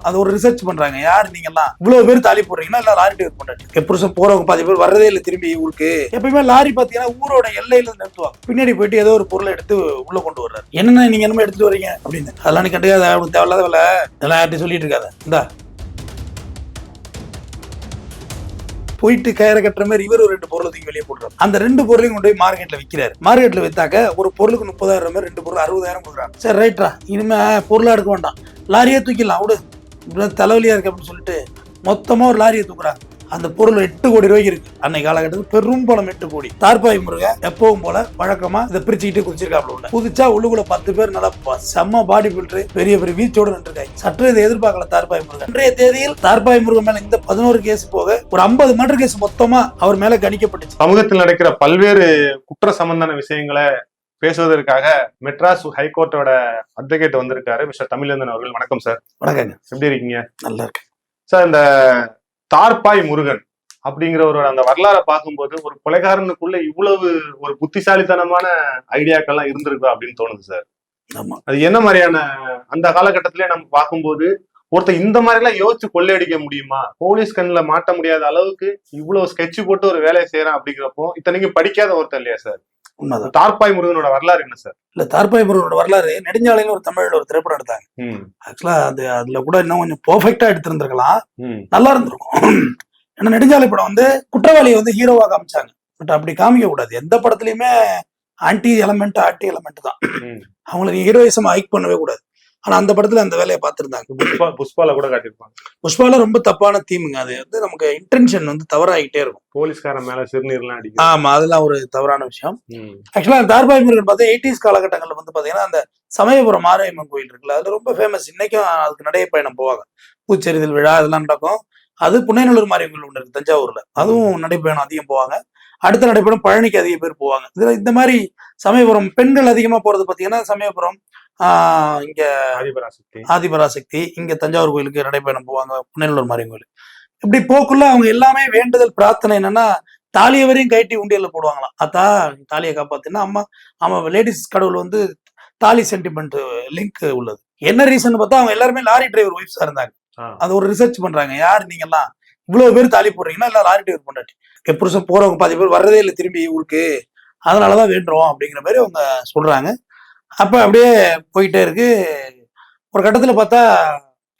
அது ஒரு ரிசர்ச் பண்றாங்க. யார் நீங்க எல்லாம் இவ்வளவு பேர் தாலி போடுறீங்கன்னா எல்லாம் லாரி டிரைவர் பண்றாங்க. புருஷன் போறவங்க 10 பேர் வர்றதே இல்லை திரும்பி ஊருக்கு. எப்பயுமே லாரி பாத்தீங்கன்னா ஊரோட எல்லையில நிறுத்துவாங்க. பின்னாடி போயிட்டு ஏதோ ஒரு பொருளை எடுத்து உள்ள கொண்டு வர்றாரு. என்னன்னா நீங்க என்னமோ எடுத்துட்டு வரீங்க அப்படின்னு. அதெல்லாம் நீ கண்டுக்காத, அவனுக்கு தேவையில்லாத வேலை, இதெல்லாம் யார்ட்டையும் சொல்லிட்டு இருக்காத. இந்தா போயிட்டு கயிறை கட்டுற மாதிரி இவர் ஒரு 2 பொருளை தூக்கி வெளியே போடுறாரு. அந்த 2 பொருளையும் கொண்டு போய் மார்க்கெட்ல விற்கிறாரு. மார்க்கெட்ல வித்தாக்க ஒரு பொருளுக்கு 30,000 மாதிரி 2 பொருள் 60,000 கொடுக்குறாங்க. சரி ரைட்ரா, இனிமே பொருளா எடுக்க வேண்டாம், லாரியே தூக்கிடலாம் விடு, தலைவலியா இருக்கு அப்படின்னு சொல்லிட்டு மொத்தமா ஒரு லாரியை தூக்குறாங்க. அந்த பொருள் 8 கோடி ரூபாய்க்கு இருக்கு. அன்னைக்கு காலகட்டத்தில் பெரும் பணம் 8 கோடி. தார்பாய் முருகன் எப்பவும் போல வழக்கமா இதை பிரிச்சுக்கிட்டு குதிச்சிருக்காப்ல உள்ள. புதுச்சா உள்ளுக்குள்ள 10 பேர் நல்லா செம்ம பாடி பில்டர் பெரிய பெரிய வீச்சோட நின்றுருக்காங்க. சற்று இதை எதிர்பார்க்கல தார்பாய் முருகன். இன்றைய தேதியில் தார்பாய் முருகன் மேல இந்த 11 கேஸ் போக ஒரு 50 மர்டர் கேஸ் மொத்தமா அவர் மேல கணிக்கப்பட்டுச்சு. சமூகத்தில் நடக்கிற பல்வேறு குற்ற சம்பந்தான விஷயங்களை பேசுவதற்காக மெட்ராஸ் ஹைகோர்ட்டோட அட்வொகேட் வந்திருக்காரு, மிஸ்டர் தமிழேந்தன் அவர்கள். வணக்கம் சார். வணக்கங்க. எப்படி இருக்கீங்க? நல்லா இருக்கு சார். இந்த தார்பாய் முருகன் அப்படிங்கிறவரோட அந்த வரலாறை பார்க்கும்போது ஒரு கொலைகாரனுக்குள்ள இவ்வளவு ஒரு புத்திசாலித்தனமான ஐடியாக்கள்லாம் இருந்திருக்கு அப்படின்னு தோணுது சார். ஆமா, அது என்ன மாதிரியான அந்த காலகட்டத்திலே நம்ம பார்க்கும்போது ஒருத்தர் இந்த மாதிரி எல்லாம் யோசிச்சு கொள்ளையடிக்க முடியுமா? போலீஸ் கண்ணில் மாட்ட முடியாத அளவுக்கு இவ்வளவு ஸ்கெட்ச் போட்டு ஒரு வேலையை செய்யறான் அப்படிங்கிறப்போ இத்தனைக்கும் படிக்காத ஒருத்தர் இல்லையா சார்? உண்மைதான். தார்பாய் முருகனோட வரலாறு என்ன சார்? இல்ல, தார்பாய் முருகனோட வரலாறு நெடுஞ்சாலைன்னு ஒரு தமிழ்ல ஒரு திரைப்படம் எடுத்தாங்க. ஆக்சுவலா அதுல கூட இன்னும் கொஞ்சம் பெர்ஃபெக்டா எடுத்திருந்திருக்கலாம், நல்லா இருந்திருக்கும். ஏன்னா நெடுஞ்சாலை படம் குற்றவாளியை ஹீரோவா காமிச்சாங்க. பட் அப்படி காமிக்க கூடாது. எந்த படத்துலயுமே ஆன்டி எலமெண்ட் தான். அவங்களுக்கு ஹீரோயிசம் ஹைக் பண்ணவே கூடாது. ஆனா அந்த படத்துல அந்த வேலையை பார்த்திருந்தாங்க. புஷ்பால கூட காட்டியிருப்பாங்க. புஷ்பால ரொம்ப தப்பான தீமுங்க. அது நமக்கு இன்டென்ஷன் தவறாகிட்டே இருக்கும். போலீஸ்காரன் மேல சிறுநீர்லாம் அடிக்கும். ஆமா, அதெல்லாம் ஒரு தவறான விஷயம். ஆக்சுவலா தார்பாய் முருகன் பார்த்தா 80s காலகட்டங்கள்ல பாத்தீங்கன்னா அந்த சமயபுரம் மாரியம்மன் கோயில் இருக்குல்ல, அது ரொம்ப ஃபேமஸ். இன்னைக்கும் அதுக்கு நடைய பயணம் போவாங்க. பூச்செறிதல் விழா அதெல்லாம் நடக்கும். அது புன்னைநல்லூர் மாரியம்மன் ஒன்று இருக்கு தஞ்சாவூர்ல, அதுவும் நடைப்பயணம் அதிகம் போவாங்க. அடுத்த நடைப்பயணம் பழனிக்கு அதிக பேர் போவாங்க. இதுல இந்த மாதிரி சமயபுரம் பெண்கள் அதிகமா போறது பாத்தீங்கன்னா சமயபுரம், இங்க ஆதிபராசக்தி, இங்க தஞ்சாவூர் கோயிலுக்கு நடைப்பயணம் போவாங்க, புன்னைநல்லூர் மாரியம்மன் கோயில். இப்படி போக்குள்ள அவங்க எல்லாமே வேண்டுதல் பிரார்த்தனை என்னன்னா தாலியை வரையும் கைட்டி உண்டியல்ல போடுவாங்களாம். அத்தா தாலியை காப்பாத்தினா அம்மா. ஆமா, லேடிஸ் கடவுள் தாலி சென்டிமெண்ட் லிங்க் உள்ளது. என்ன ரீசன் பார்த்தா அவங்க எல்லாருமே லாரி டிரைவர் ஒய்ஃப்ஸா இருந்தாங்க. அது ஒரு ரிசர்ச் பண்றாங்க. யார் நீங்க எல்லாம் இவ்வளவு பேர் தாலி போடுறீங்கன்னா எல்லாம் லாரி டிரைவர் பண்ணாட்டி. புருஷன் போறவங்க 10 பேர் வர்றதே இல்லை திரும்பி ஊருக்கு, அதனாலதான் வேண்டுறோம் அப்படிங்கிற மாதிரி அவங்க சொல்றாங்க. அப்ப அப்படியே போயிட்டே இருக்கு. ஒரு கட்டத்துல பார்த்தா,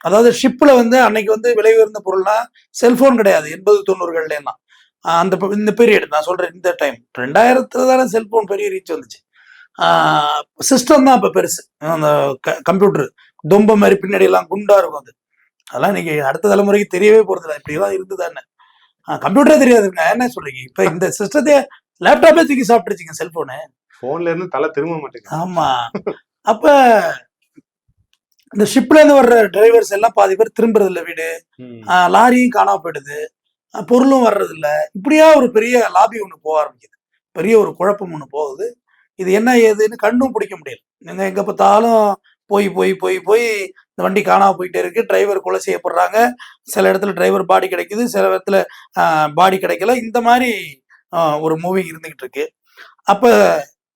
அதாவது ஷிப்ல அன்னைக்கு விலை உயர்ந்த பொருள்னா செல்போன் கிடையாது. 80-90கள்ல எல்லாம் இந்த பீரியட் நான் சொல்றேன். இந்த டைம் 2000 தானே செல்போன் பெரிய ரீச் வந்துச்சு. சிஸ்டம் தான் அப்ப பெருசு. அந்த கம்ப்யூட்டர் தொம்ப மாதிரி பின்னாடி எல்லாம் குண்டா இருக்கும். அதெல்லாம் இன்னைக்கு அடுத்த தலைமுறைக்கு தெரியவே போறது இல்லை. இப்படிதான் இருந்துதானே. கம்ப்யூட்டரே தெரியாதுங்க. என்ன சொல்றீங்க? இப்ப இந்த சிஸ்டத்தையே லேப்டாப்பே தூக்கி சாப்பிட்டுருச்சுங்க செல்போனு. போன்ல இருந்து தலை திரும்ப மாட்டேங்குது. ஆமா. அப்ப இந்த ஷிப்ல இருந்து வர்ற டிரைவர்ஸ் எல்லாம் பாதி பேர் திரும்புறது இல்லை வீடு. லாரியும் காணாம போயிடுது, பொருளும் வர்றது இல்லை. இப்படியா ஒரு பெரிய லாபி ஒண்ணு போக ஆரம்பிக்குது. பெரிய ஒரு குழப்பம் ஒண்ணு போகுது. இது என்ன ஏதுன்னு கண்டும் பிடிக்க முடியல. நீங்க எங்க பார்த்தாலும் போய் போய் போய் போய் இந்த வண்டி காணாம போயிட்டே இருக்கு. டிரைவர் கொலை செய்யப்படுறாங்க. சில இடத்துல டிரைவர் பாடி கிடைக்குது, சில இடத்துல பாடி கிடைக்கல. இந்த மாதிரி ஒரு மூவி இருந்துகிட்டு இருக்கு. அப்ப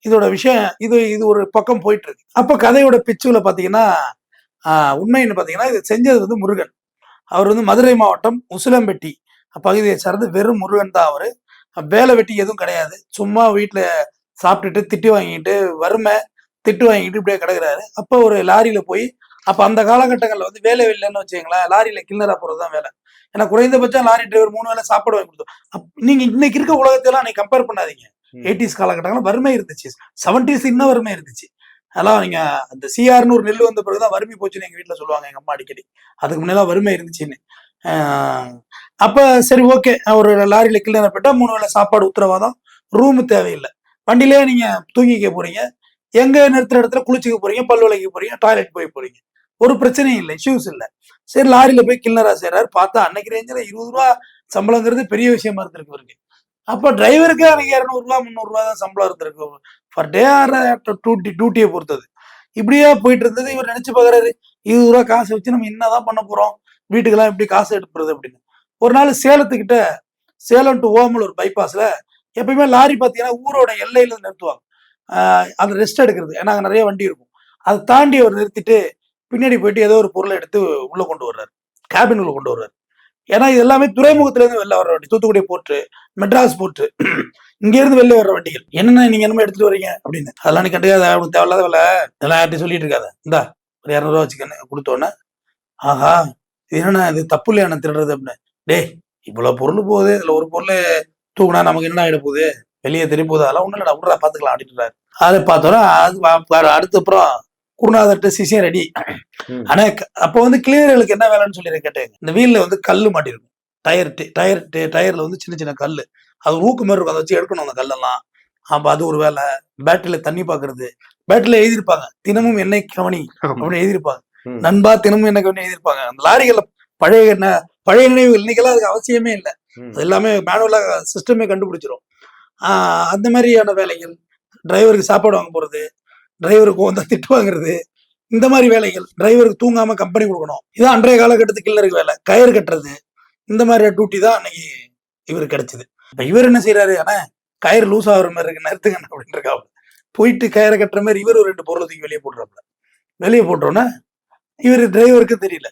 இதோட விஷயம் இது ஒரு பக்கம் போயிட்டு இருக்கு. அப்ப கதையோட பிச்சுல பாத்தீங்கன்னா உண்மைன்னு பாத்தீங்கன்னா இது செஞ்சது முருகன். அவர் மதுரை மாவட்டம் உசிலம்பட்டி பகுதியை சார்ந்து வெறும் முருகன் தான். அவரு வேலை வெட்டி எதுவும் கிடையாது. சும்மா வீட்டுல சாப்பிட்டுட்டு திட்டு வாங்கிட்டு வறுமை திட்டு வாங்கிட்டு இப்படியே கிடக்குறாரு. அப்ப ஒரு லாரியில போய், அப்ப அந்த காலகட்டங்கள்ல வேலை இல்லைன்னு வச்சுங்களேன், லாரியில கிளீனரா போறதுதான் வேலை. ஏன்னா குறைந்தபட்சம் லாரி டிரைவர் 3 வேலை சாப்பாடு வாங்கி கொடுத்தோம். நீங்க இன்னைக்கு இருக்க உலகத்தெல்லாம் நீங்க கம்பேர் பண்ணாதீங்க. 80s காலகட்டங்கள்ல வறுமை இருந்துச்சு, 70s இன்னும் வறுமை இருந்துச்சு. அதெல்லாம் நீங்க அந்த சிஆர்னு ஒரு நெல் வந்த பிறகுதான் வறுமை போச்சுன்னு எங்க வீட்டுல சொல்லுவாங்க எங்க அம்மா அடிக்கடி. அதுக்கு முன்னெல்லாம் வறுமை இருந்துச்சுன்னு. அப்ப சரி ஓகே, ஒரு லாரியில கிளீனர் போயிட்டா 3 வேலை சாப்பாடு உத்தரவாதம், ரூமு தேவையில்லை, வண்டியிலே நீங்க தூங்கிக்க போறீங்க, எங்க நிறுத்துற இடத்துல குளிச்சுக்க போறீங்க, பல் விளக்க போறீங்க, டாய்லெட் போய் போறீங்க, ஒரு பிரச்சனையும் இல்லை, இஷ்யூஸ் இல்லை. சரி லாரியில போய் கிளீனரா செய்யறாரு. பார்த்தா அன்னைக்கு ரேஞ்சில 20 ரூபா சம்பளங்கிறது பெரிய விஷயமா இருந்திருக்கு இவருக்கு. அப்ப டிரைவருக்கு அன்னைக்கு 200 ரூபா 300 ரூபா தான் சம்பளம் இருந்திருக்கு பர் டே. டியூட்டியை பொறுத்தது. இப்படியே போயிட்டு இருந்தது. இவர் நினைச்சு பாக்குறாரு, 20 ரூபா காசு வச்சு நம்ம என்னதான் பண்ண போறோம், வீட்டுக்கெல்லாம் எப்படி காசு எடுப்புறது அப்படின்னு. ஒரு நாள் சேலத்துக்கிட்ட, சேலம் டு ஓமலூர் பைபாஸ்ல எப்பயுமே லாரி பாத்தீங்கன்னா ஊரோட எல்லையில நிறுத்துவாங்க. அது ரெஸ்ட் எடுக்கிறது. ஏன்னா அங்க நிறைய வண்டி இருக்கும். அதை தாண்டி அவர் நிறுத்திட்டு பின்னாடி போயிட்டு ஏதோ ஒரு பொருளை எடுத்து உள்ள கொண்டு வர்றாரு, கேபினுக்குள்ள கொண்டு வர்றாரு. ஏன்னா இது எல்லாமே துறைமுகத்துல இருந்து வெளில வர வண்டி, தூத்துக்குடி போர்ட்டு, மெட்ராஸ் போர்ட்டு, இங்க இருந்து வெளில வர்ற வண்டிகள். என்னென்ன நீங்க என்னமோ எடுத்துட்டு வரீங்க அப்படின்னு, அதெல்லாம் நீ கண்டுக்காத, அவனுக்கு தேவையில்லாத வேலை, இதெல்லாம் யார்ட்டையும் சொல்லிட்டு இருக்காத, இந்தா ஒரு 200 வச்சுக்கன்னு கொடுத்தோன்னே, ஆஹா இது என்னண்ணா இது தப்பு இல்லையா நான் திருடுறது அப்படின்னு. டேய் இவ்வளவு பொருள் போகுது, இதுல ஒரு பொருள் தூக்குனா நமக்கு என்ன ஆயிட போகுது, வெளியே தெரிய போகுது, அதெல்லாம் ஒண்ணு இல்லடா விட்றா பாத்துக்கலாம் அப்படின்றாரு. அதை பார்த்தோன்னா அது அடுத்த அப்புறம் குருநாதர்கிட்ட சிசியம் ரெடி. ஆனா அப்ப வந்து கிளியர்களுக்கு என்ன வேலைன்னு சொல்லி கேட்டேன். இந்த வீல்ல வந்து கல்லு மாட்டிருக்கும், டயர்ல வந்து சின்ன சின்ன கல்லு, அது ஊக்கு மாதிரி இருக்கும், அதை வச்சு எடுக்கணும் அந்த கல்லெல்லாம். அப்ப அது ஒரு வேலை. பேட்டரியில தண்ணி பாக்குறது, பேட்டரியில எழுதியிருப்பாங்க தினமும் எண்ணெய் கவனி அப்படின்னு எழுதியிருப்பாங்க, நண்பா தினமும் எண்ணெய் கவனி எழுதியிருப்பாங்க. அந்த லாரிகள்ல பழைய நினைவுகள் இன்னைக்கெல்லாம் அதுக்கு அவசியமே இல்லை, அது எல்லாமே மேனுவலா சிஸ்டமே கண்டுபிடிச்சிரும். அந்த மாதிரியான வேலைகள், டிரைவருக்கு சாப்பாடு வாங்க போறது, டிரைவருக்கு வந்தா திட்டு வாங்குறது, இந்த மாதிரி வேலைகள், டிரைவருக்கு தூங்காம கம்பெனி கொடுக்கணும், இதான் அன்றைய காலகட்டத்துக்கு கில்லருக்கு வேலை. கயிறு கட்டுறது, இந்த மாதிரி டியூட்டி தான் அன்னைக்கு இவருக்கு கிடைச்சது. இப்ப இவர் என்ன செய்யறாரு, ஆனா கயிறு லூஸ் ஆகுற மாதிரி இருக்கு நிறுத்துங்க அப்படின்னு இருக்காப்ல. போயிட்டு கயிறை கட்டுற மாதிரி இவர் ஒரு 2 பொருளை தூக்கி வெளியே போட்டுறாப்ல. வெளியே போட்டோன்னே இவர் டிரைவருக்கு தெரியல,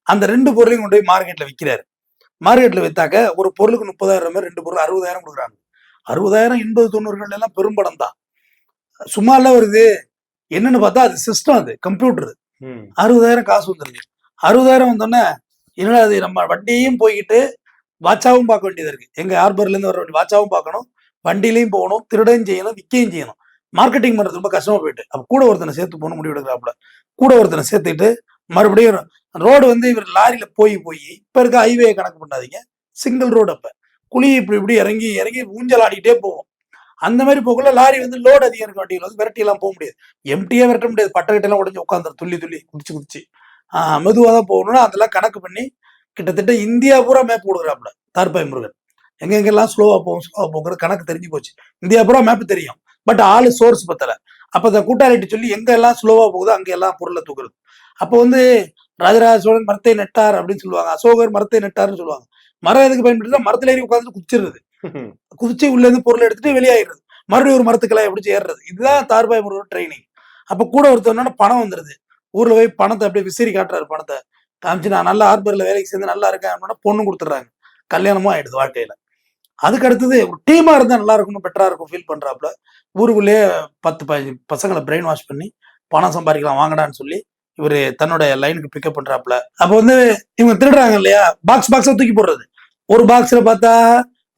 அந்த 2 பொருளையும் கொண்டு போய் மார்க்கெட்ல விற்கிறாரு. மார்க்கெட்ல வித்தாக்க ஒரு பொருளுக்கு 30,000 மாதிரி 2 பொருள் 60,000 கொடுக்குறாங்க. 60,000 80 90 எல்லாம் பெரும்படம் தான், சும்மா எல்லாம் வருது. என்னன்னு பார்த்தா அது சிஸ்டம், அது கம்ப்யூட்டர். 60,000 காசு வந்துருது. 60,000 வந்தோடனே என்னடா அது, நம்ம வண்டியும் போய்கிட்டு வாட்சாவும் பார்க்க வேண்டியது இருக்கு, எங்க ஹார்பர்ல இருந்து வர வண்டி வாட்சாவும் பார்க்கணும், வண்டியிலையும் போகணும், திருடையும் செய்யணும், விற்கையும் செய்யணும், மார்க்கெட்டிங் பண்றது ரொம்ப கஷ்டமா போயிட்டு. அப்ப கூட ஒருத்தனை சேர்த்து போன முடிவு எடுக்கிறாப்புல. கூட ஒருத்தனை சேர்த்துட்டு மறுபடியும் ரோடு வந்து இவர் லாரியில போய் இப்ப இருக்க ஹைவே கணக்கு பண்ணாதீங்க, சிங்கிள் ரோடு. அப்ப குழி இப்படி இப்படி இறங்கி இறங்கி ஊஞ்சல் ஆடிட்டே போவோம். அந்த மாதிரி போகல லாரி வந்து லோடு அதிகம் இருக்க வண்டிகள் வந்து விரட்டி எல்லாம் போக முடியாது, எம்டியே விரட்ட முடியாது, பட்டக்கட்டெல்லாம் உடஞ்சி உட்காந்துரும் துள்ளி துள்ளி குதிச்சு மெதுவாக தான் போகணும்னா அதெல்லாம் கணக்கு பண்ணி கிட்டத்தட்ட இந்தியா பூரா மேப் கொடுக்குறாப்புல தார்பாய் முருகன். எங்கெங்கெல்லாம் ஸ்லோவா போகிற கணக்கு தெரிஞ்சு போச்சு, இந்தியா பூரா மேப் தெரியும். பட் ஆளு சோர்ஸ் பத்தல. அப்ப அந்த கூட்டாளிட்டு சொல்லி எங்க எல்லாம் ஸ்லோவா போகுதோ அங்க எல்லாம் பொருளை தூக்குறது. அப்போ வந்து ராஜராஜ சோழன் மரத்தை நெட்டார் அப்படின்னு சொல்லுவாங்க, அசோகர் மரத்தை நெட்டார்னு சொல்லுவாங்க. மரம் எதுக்கு பயன்படுத்தா, மரத்துல ஏறி உட்காந்துட்டு குதிச்சிருது, குதிச்சு உள்ள இருந்து பொருள் எடுத்துட்டு வெளியாயிடுறது, மறுபடியும் ஒரு மரத்துக்கெல்லாம் எப்படி ஏறுறது. இதுதான் தார்பாய் முருகன் ட்ரைனிங். அப்ப கூட ஒருத்தவனோட பணம் வந்துருது, ஊர்ல போய் பணத்தை அப்படியே விசிறி காட்டுறாரு, பணத்தை காமிச்சு நான் நல்லா ஹார்பர்ல வேலைக்கு சேர்ந்து நல்லா இருக்கேன் அப்படின்னா பொண்ணு கொடுத்துட்றாங்க, கல்யாணமும் ஆயிடுது வாழ்க்கையில. அதுக்கு அடுத்தது ஒரு டீமா இருந்தா நல்லா இருக்கணும், பெட்டரா இருக்கும் ஃபீல் பண்றாப்புல. ஊருக்குள்ளேயே 10-15 பசங்களை பிரெயின் வாஷ் பண்ணி பணம் சம்பாதிக்கலாம் வாங்கடான்னு சொல்லி இவரு தன்னோட லைனுக்கு பிக்கப் பண்றாப்புல. அப்ப வந்து இவங்க திருடுறாங்க இல்லையா, பாக்ஸா தூக்கி போடுறது. ஒரு பாக்ஸ்ல பார்த்தா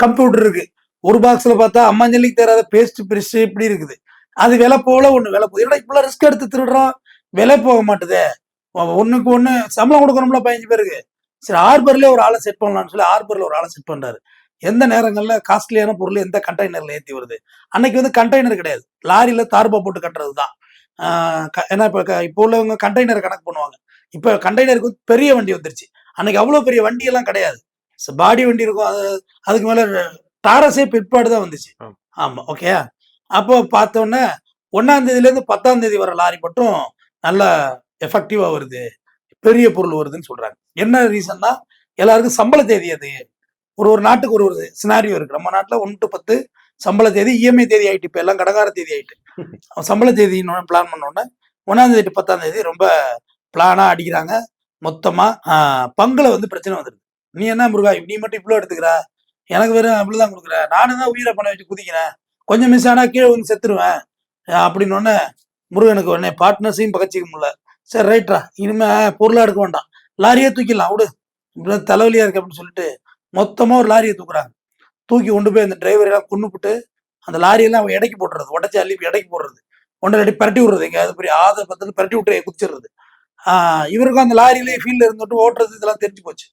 கம்ப்யூட்டர் இருக்கு, ஒரு பாக்ஸ்ல பார்த்தா அம்மாஞ்சலிக்கு தேராத பேஸ்ட் பிரஷ் இப்படி இருக்குது. அது விலை போல ஒண்ணு விலை போகுது. ஏன்னா இப்பெல்லாம் ரிஸ்க் எடுத்து திருடுறோம், விலை போக மாட்டுதே. ஒண்ணுக்கு ஒண்ணு சம்பளம் கொடுக்கணும்ல 15 பேருக்கு. சரி ஹார்பர்ல ஒரு ஆளை செட் பண்ணலாம்னு சொல்லி ஹார்பர்ல ஒரு ஆளை செட் பண்றாரு. எந்த நேரங்கள்ல காஸ்ட்லியான பொருள் எந்த கண்டெய்னர்ல ஏத்தி வருது. அன்னைக்கு வந்து கண்டெய்னர் கிடையாது, லாரியில தார்பா போட்டு கட்டுறதுதான். ஏன்னா இப்போ உள்ளவங்க கண்டெய்னர் கணக்கு பண்ணுவாங்க. இப்ப கண்டெய்னருக்கு பெரிய வண்டி வந்துருச்சு, அன்னைக்கு அவ்வளவு பெரிய வண்டி எல்லாம் கிடையாது, பாடி வண்டி இருக்கும். அதுக்கு மேல டாரஸே பிற்பாடு தான் வந்துச்சு. ஆமா ஓகே. அப்போ பார்த்தோன்னே 1ஆம் தேதியில இருந்து 10ஆம் தேதி வர லாரி மட்டும் நல்லா எஃபெக்டிவா வருது, பெரிய பொருள் வருதுன்னு சொல்றாங்க. என்ன ரீசன்னா எல்லாருக்கும் சம்பள தேதி, அது ஒரு நாட்டுக்கு ஒரு சினாரியோ இருக்கு. நம்ம நாட்டுல 1 to 10 சம்பள தேதி, இஎம்ஐ தேதி ஆயிட்டு, இப்ப எல்லாம் கடகார தேதி ஆயிட்டு. சம்பள தேதி பிளான் பண்ணோன்னா 1ஆம் தேதி to 10ஆம் தேதி ரொம்ப பிளானா அடிக்கிறாங்க. மொத்தமா பங்குல வந்து பிரச்சனை வந்துருது. நீ என்ன முருகா நீ மட்டும் இவ்வளவு எடுத்துக்கிற, எனக்கு வெறும் அப்படிதான் கொடுக்குற, நானும் தான் உயிரை பண்ண வச்சு குதிக்கிறேன், கொஞ்சம் மிஸ் ஆனா கீழே வந்து செத்துருவேன் அப்படின்னு முருகனுக்கு உடனே பார்ட்னர்ஸையும் பகச்சிக்க முடியல. சரி ரைட்ரா, இனிமே பொருளா எடுக்க வேண்டாம், லாரியே தூக்கிடலாம் விடு, இப்படி தலைவலியா இருக்கு அப்படின்னு சொல்லிட்டு மொத்தமா ஒரு லாரியை தூக்குறாங்க. தூக்கி கொண்டு போய் அந்த டிரைவர் எல்லாம் கொண்டுபிட்டு அந்த லாரியெல்லாம் எடைக்கு போட்டுறது, உடச்சி அள்ளி எடைக்கு போடுறது, ஒன்றரை பரட்டி விடுறது, எங்கேயாவது பெரிய பத்தில பரட்டி விட்டு குதிச்சிடுறது. இவருக்கும் அந்த லாரியிலேயே ஃபீல்ட்ல இருந்துட்டு ஓட்டுறது இதெல்லாம் தெரிஞ்சு போச்சு.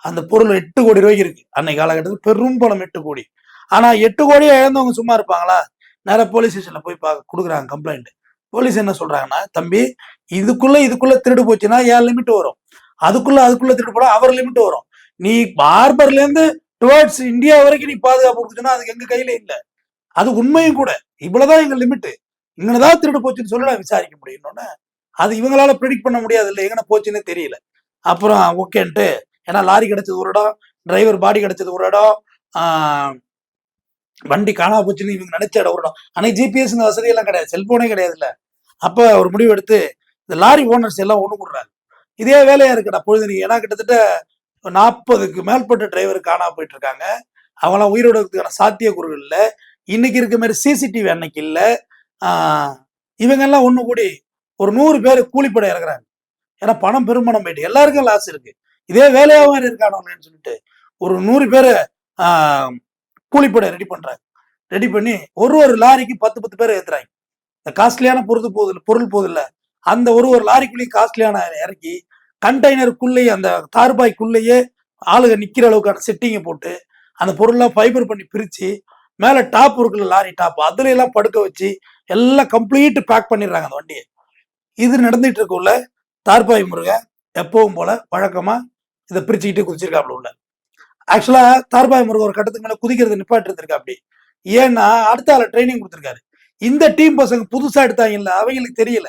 அந்த பொருள் 8 கோடி ரூபாய்க்கு இருக்கு அன்னைக்கு காலகட்டத்தில், பெரும் பணம் 8 கோடி. ஆனா 8 கோடியை இழந்தவங்க சும்மா இருப்பாங்களா, நேரம் போலீஸ் ஸ்டேஷன்ல போய் கொடுக்குறாங்க கம்ப்ளைண்ட். போலீஸ் என்ன சொல்றாங்கன்னா, தம்பி இதுக்குள்ள திருடு போச்சுன்னா ஏன் லிமிட் வரும், அதுக்குள்ள திருடு போனா அவர் லிமிட் வரும். நீ ஹார்பர்ல இருந்து டுவர்ட்ஸ் இந்தியா வரைக்கும் நீ பாதுகாப்பு கொடுத்துன்னா அதுக்கு எங்க கையில இல்ல, அது உண்மையும் கூட. இவ்வளவுதான் எங்க லிமிட், இங்கதான் திருடு போச்சுன்னு சொல்லி நான் விசாரிக்க முடியும்னு. அது இவங்களால ப்ரெடிக்ட் பண்ண முடியாது, இல்லை எங்கன்னா போச்சுன்னே தெரியல. அப்புறம் ஓகேன்ட்டு, ஏன்னா லாரி கிடைச்சது ஒரு இடம், டிரைவர் பாடி கிடைச்சது ஒரு இடம், வண்டி காணா போச்சுன்னு இவங்க நினைச்ச இடம் ஒரு இடம். அன்னைக்கு ஜிபிஎஸ் வசதி எல்லாம் கிடையாது, செல்போனே கிடையாது இல்ல. அப்ப ஒரு முடிவு எடுத்து இந்த லாரி ஓனர்ஸ் எல்லாம் ஒண்ணு கூடுறாங்க. இதே வேலையா இருக்குடா பொழுது. ஏன்னா கிட்டத்தட்ட 40க்கு மேற்பட்ட டிரைவர் காணாம போயிட்டு இருக்காங்க. அவங்களாம் உயிரோட இருக்கிறதுக்கான சாத்தியக்கூறுகள் இல்லை. இன்னைக்கு இருக்க மாதிரி சிசிடிவி அன்னைக்கு இல்லை. இவங்கெல்லாம் ஒண்ணு கூடி ஒரு 100 பேர் கூலிப்படை இறக்குறாங்க. ஏன்னா பணம் பெரும்பணம் போயிட்டு எல்லாருக்கும் லாஸ் இருக்கு. இதே வேலையாவும் இருக்கானோன்னு சொல்லிட்டு ஒரு 100 பேரை கூலிப்படை ரெடி பண்றாங்க. ரெடி பண்ணி ஒரு லாரிக்கு 10 பேர் ஏத்துறாங்க. இந்த காஸ்ட்லியான பொருள் போகுது இல்ல, அந்த ஒரு லாரிக்குள்ளேயும் காஸ்ட்லியான இறக்கி கண்டெய்னருக்குள்ளேயே அந்த தார்பாய்க்குள்ளேயே ஆளுங்க நிக்கிற அளவுக்கான செட்டிங்கை போட்டு அந்த பொருள்லாம் ஃபைபர் பண்ணி பிரிச்சு மேல டாப் இருக்குல்ல, லாரி டாப், அதுல எல்லாம் படுக்க வச்சு எல்லாம் கம்ப்ளீட் பேக் பண்ணிடுறாங்க அந்த வண்டியை. இது நடந்துட்டு இருக்குள்ள தார்பாய் முருகன் எப்பவும் போல வழக்கமா இதை பிரிச்சுக்கிட்டு குதிச்சிருக்காப்ல உள்ள. ஆக்சுவலா தார்பாய் முருகன் ஒரு கட்டத்துக்கு மேல குதிக்கிறது நிப்பாட்டு இருந்திருக்கா அப்படி. ஏன்னா அடுத்த ஆள ட்ரைனிங் கொடுத்திருக்காரு. இந்த டீம் பசங்க புதுசா எடுத்தாங்க இல்ல, அவங்களுக்கு தெரியல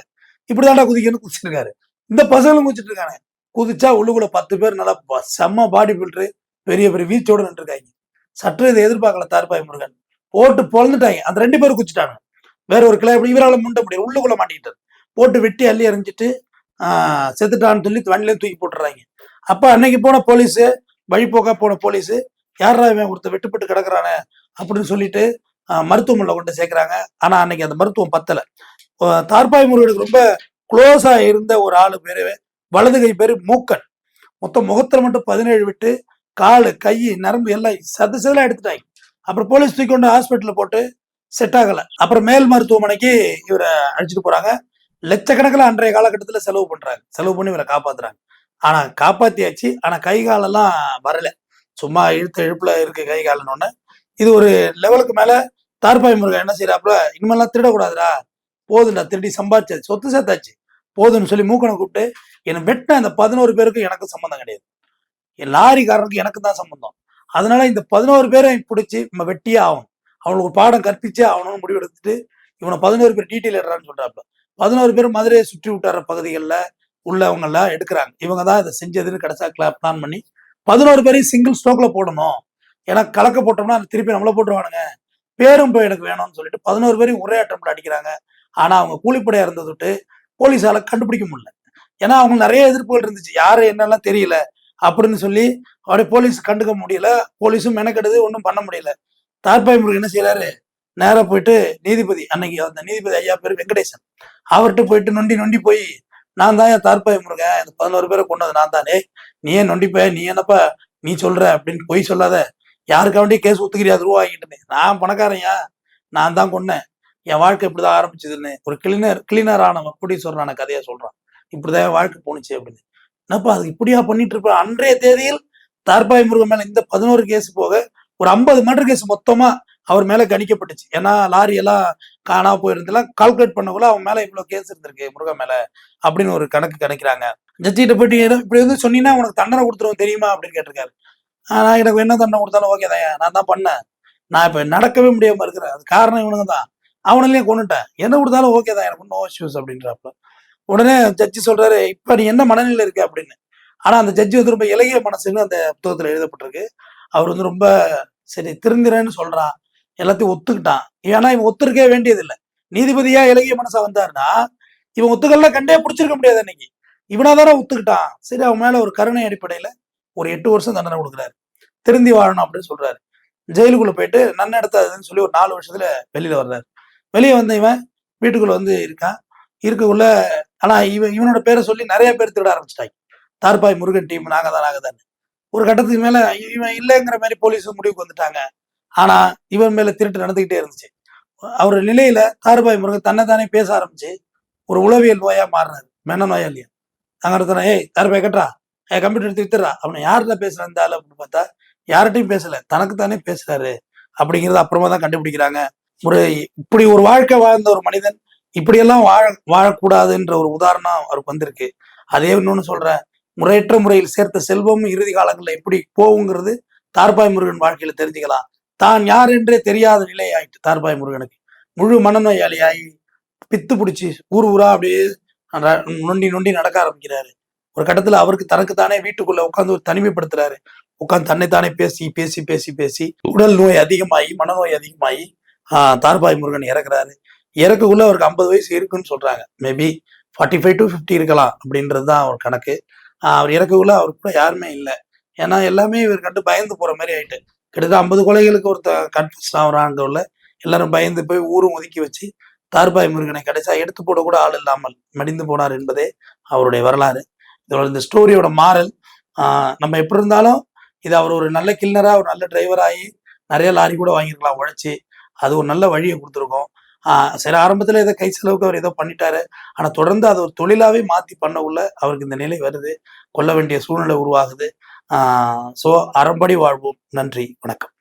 இப்படிதான்டா குதிக்கணும்னு குதிச்சிருக்காரு. இந்த பசங்களும் குதிச்சிட்டு இருக்காங்க. குதிச்சா உள்ளுக்குள்ள 10 பேர் நல்லா செம்ம பாடி பில்டரு, பெரிய பெரிய வீச்சோட நின்றுருக்காங்க. சற்று இதை எதிர்பார்க்கல தார்பாய் முருகன். போட்டு பொழந்துட்டாங்க. அந்த 2 பேரும் குச்சிட்டாங்க. வேற ஒரு கிளை இவரால முண்ட முடியாது, உள்ளுக்குள்ள மாட்டிக்கிட்டாரு. போட்டு வெட்டி அள்ளி எறிஞ்சிட்டு செத்துட்டான்னு சொல்லி வண்டியிலேயே தூக்கி போட்டுறாங்க. அப்ப அன்னைக்கு போன போலீஸு, வழிபோக்கா போன போலீஸு, யாரா இவன் ஒருத்தர் வெட்டுப்பட்டு கிடக்குறானே அப்படின்னு சொல்லிட்டு மருத்துவமனையில கொண்டு சேர்க்கிறாங்க. ஆனா அன்னைக்கு அந்த மருத்துவம் பத்தல. தார்பாய் முருகனுக்கு ரொம்ப க்ளோஸா இருந்த ஒரு ஆளு பேரு, வலது கை பேரு மூக்கன். மொத்தம் முகத்துல மட்டும் 17 விட்டு, காலு கை நரம்பு எல்லாம் சதெல்லாம் எடுத்துட்டாங்க. அப்புறம் போலீஸ் தூக்கி கொண்டு ஹாஸ்பிட்டல்ல போட்டு செட் ஆகல. அப்புறம் மேல் மருத்துவமனைக்கு இவரை அழைச்சிட்டு போறாங்க. லட்சக்கணக்கில் அன்றைய காலகட்டத்தில் செலவு பண்றாங்க. செலவு பண்ணி இவரை காப்பாத்துறாங்க. ஆனா காப்பாத்தியாச்சு. ஆனா கை காலெல்லாம் வரல. சும்மா இழுப்புல இருக்கு கை காலன்னு. இது ஒரு லெவலுக்கு மேல தார்பாய் முருகன் என்ன செய்யறாப்புல, இனிமேல்லாம் திருடக்கூடாதுடா, போதுண்டா, திருடி சம்பாதிச்சது சொத்து சேர்த்தாச்சு போதுன்னு சொல்லி மூக்கனை கூப்பிட்டு, என்னை வெட்டின அந்த 11 பேருக்கும் எனக்கு சம்பந்தம் கிடையாது, என் லாரிக்காரனுக்கு எனக்கு தான் சம்பந்தம். அதனால இந்த 11 பேரை பிடிச்சி நம்ம வெட்டியே ஆகணும், அவனுக்கு ஒரு பாடம் கற்பிச்சே ஆகணும்னு முடிவெடுத்துட்டு இவனை 11 பேர் டீட்டெயில் எடுறான்னு சொல்றாப்புல. 11 பேர் மதுரையை சுற்றி விட்டார பகுதிகளில் உள்ளவங்க எல்லாம் எடுக்கிறாங்க. இவங்க தான் இதை செஞ்சதுன்னு கடைசியா பிளான் பண்ணி 11 பேரையும் சிங்கிள் ஸ்ட்ரோக்ல போடணும். ஏன்னா கலக்க போட்டோம்னா திருப்பி நம்மள போட்டுருவானுங்க, பேரும் போய் எனக்கு வேணும்னு சொல்லிட்டு 11 பேரையும் ஒரே அட்டம்ல அடிக்கிறாங்க. ஆனா அவங்க கூலிப்படையா இருந்தது விட்டு போலீஸால கண்டுபிடிக்க முடியல. ஏன்னா அவங்க நிறைய எதிர்ப்புகள் இருந்துச்சு, யாரு என்னெல்லாம் தெரியல அப்படின்னு சொல்லி அப்படியே போலீஸ் கண்டுக்க முடியல. போலீஸும் மெனக்கெடுது, ஒன்றும் பண்ண முடியல. தார்பாய் முருகன் என்ன செய்யறாரு, நேரா போயிட்டு நீதிபதி, அன்னைக்கு அந்த நீதிபதி ஐயா பேர் வெங்கடேசன், அவர்கிட்ட போயிட்டு நொண்டி போய், நான் தான் என் தார்பாய் முருகன், இந்த 11 பேரை கொண்டது நான் தானே, நீ ஏன் நொண்டிப்ப, நீ என்னப்பா நீ சொல்ற அப்படின்னு போய் சொல்லாத, யாருக்காண்டி கேஸ் ஒத்துக்கிறியா உருவாக்கிட்டு, நான் பணக்காரையா, நான் தான் கொன்னேன், என் வாழ்க்கை இப்படிதான் ஆரம்பிச்சதுன்னு ஒரு கிளீனர் ஆனவன் எப்படி சொல்றான கதையா சொல்றான், இப்படிதான் என் வாழ்க்கை போணுச்சு அப்படின்னு. என்னப்பா அது இப்படியா பண்ணிட்டு இருப்ப. அன்றைய தேதியில் தார்பாய் முருகன் மேல இந்த 11 கேஸ் போக ஒரு 50 மர்டர் கேஸ் மொத்தமா அவர் மேல கணிக்கப்பட்டுச்சு. ஏன்னா லாரி எல்லாம் காணா போயிருந்தெல்லாம் கால்குலேட் பண்ணக்குள்ள அவன் மேல இவ்வளவு கேஸ் இருந்திருக்கு முருகன் மேல அப்படின்னு ஒரு கணக்கு கணிக்கிறாங்க. ஜட்ஜிட்ட போயிட்டு இப்படி வந்து சொன்னீங்கன்னா உனக்கு தண்டனை கொடுத்துருவோம் தெரியுமா அப்படின்னு கேட்டிருக்காரு. ஆனா எனக்கு என்ன தண்டனை கொடுத்தாலும் ஓகே தான், நான் தான் பண்ணேன், நான் இப்ப நடக்கவே முடியாம இருக்கிறேன், அது காரணம் இவனுங்க தான், அவனிலையும் கொண்டுட்டேன், என்ன கொடுத்தாலும் ஓகே தான், எனக்கு நோ இஷ்யூஸ் அப்படின்றப்ப உடனே ஜட்ஜி சொல்றாரு, இப்ப நீ என்ன மனநிலை இருக்கு அப்படின்னு. ஆனா அந்த ஜட்ஜி வந்து ரொம்ப இலகிய மனசுன்னு அந்த புத்தகத்துல எழுதப்பட்டிருக்கு. அவர் வந்து ரொம்ப சரி திருந்திரன்னு சொல்றான், எல்லாத்தையும் ஒத்துக்கிட்டான். ஏன்னா இவன் ஒத்துருக்கவே வேண்டியது இல்லை. நீதிபதியா இலகிய மனசா வந்தாருன்னா இவன் ஒத்துக்கள்லாம் கண்டே பிடிச்சிருக்க முடியாது. அன்னைக்கு இவனாதானே ஒத்துக்கிட்டான். சரி, அவன் மேல ஒரு கருணை அடிப்படையில ஒரு 8 வருஷம் தண்டனை கொடுக்குறாரு, திருந்தி வாழணும் அப்படின்னு சொல்றாரு. ஜெயிலுக்குள்ள போயிட்டு நன்னடத்தாதுன்னு சொல்லி ஒரு 4 வருஷத்துல வெளியில வர்றாரு. வெளியே வந்த இவன் வீட்டுக்குள்ள வந்து இருக்கான். இருக்கக்குள்ள ஆனா இவனோட பேரை சொல்லி நிறைய பேர் திருட ஆரம்பிச்சிட்டாங்க. தார்பாய் முருகன் டீம் நாங்க தான். ஒரு கட்டத்துக்கு மேல இவன் இல்லைங்கிற மாதிரி போலீஸ் முடிவுக்கு வந்துட்டாங்க. ஆனா இவன் மேல திருட்டு நடந்துகிட்டே இருந்துச்சு. அவர் நிலையில தார்பாய் முருகன் தன்னைத்தானே பேச ஆரம்பிச்சு ஒரு உளவியல் நோயா மாறினாரு, மென நோயா இல்லையா. நாங்க ஏய் தார்பாய் கட்டுறா, கம்ப்யூட்டர் எடுத்து வித்துறா, அவனை யார்கிட்ட பேசுறான் இந்த ஆளு அப்படின்னு பார்த்தா யார்கிட்டையும் பேசல, தனக்கு தானே பேசுறாரு அப்படிங்கிறத அப்புறமா தான் கண்டுபிடிக்கிறாங்க. இப்படி ஒரு வாழ்க்கை வாழ்ந்த ஒரு மனிதன் இப்படியெல்லாம் வாழக்கூடாதுன்ற ஒரு உதாரணம் அவருக்கு வந்திருக்கு. அதே இன்னொன்னு சொல்றேன், முறையற்ற முறையில் சேர்த்த செல்வம் இறுதி காலங்களில் எப்படி போகுங்கிறது தார்பாய் முருகன் வாழ்க்கையில தெரிஞ்சுக்கலாம். தான் யார் என்றே தெரியாத நிலை ஆயிட்டு தார்பாய் முருகனுக்கு. முழு மனநோயாளியாகி பித்து பிடிச்சி ஊரா அப்படியே நொண்டி நடக்க ஆரம்பிக்கிறாரு. ஒரு கட்டத்துல அவருக்கு தனக்குத்தானே வீட்டுக்குள்ள உட்காந்து ஒரு தனிமைப்படுத்துறாரு. உட்காந்து தன்னைத்தானே பேசி பேசி பேசி பேசி உடல் நோய் அதிகமாகி மனநோய் அதிகமாகி தார்பாய் முருகன் இறக்குறாரு. இறக்குள்ள அவருக்கு 50 வயசு இருக்குன்னு சொல்றாங்க. மேபி 45 to 50 இருக்கலாம் அப்படின்றது தான் அவர் கணக்கு. அவர் இறக்கக்குள்ள அவர் கூட யாருமே இல்லை. ஏன்னா எல்லாமே இவர் கண்டு பயந்து போற மாதிரி ஆயிட்டு. கிட்டத்தட்ட 50 கொலைகளுக்கு ஒருத்த கன்ஃபியூஸ் ஆகுறாங்க. எல்லாரும் பயந்து போய் ஊரும் ஒதுக்கி வச்சு தார்பாய் முருகனை கடைசியா எடுத்து போட கூட ஆள் இல்லாமல் மடிந்து போனார் என்பதே அவருடைய வரலாறு. இதோட இந்த ஸ்டோரியோட மாறல், நம்ம எப்படி இருந்தாலும் இது அவர் ஒரு நல்ல கில்னரா, ஒரு நல்ல டிரைவராகி நிறைய லாரி கூட வாங்கியிருக்கலாம் உழைச்சி. அது ஒரு நல்ல வழியை கொடுத்துருக்கோம். சரி, ஆரம்பத்துல ஏதோ கை செலவுக்கு அவர் ஏதோ பண்ணிட்டாரு. ஆனா தொடர்ந்து அதை ஒரு தொழிலாவே மாத்தி பண்ண உள்ள அவருக்கு இந்த நிலை வருது. கொல்ல வேண்டிய சூழ்நிலை உருவாகுது. ஸோ அறம்படி வாழ்வோம். நன்றி, வணக்கம்.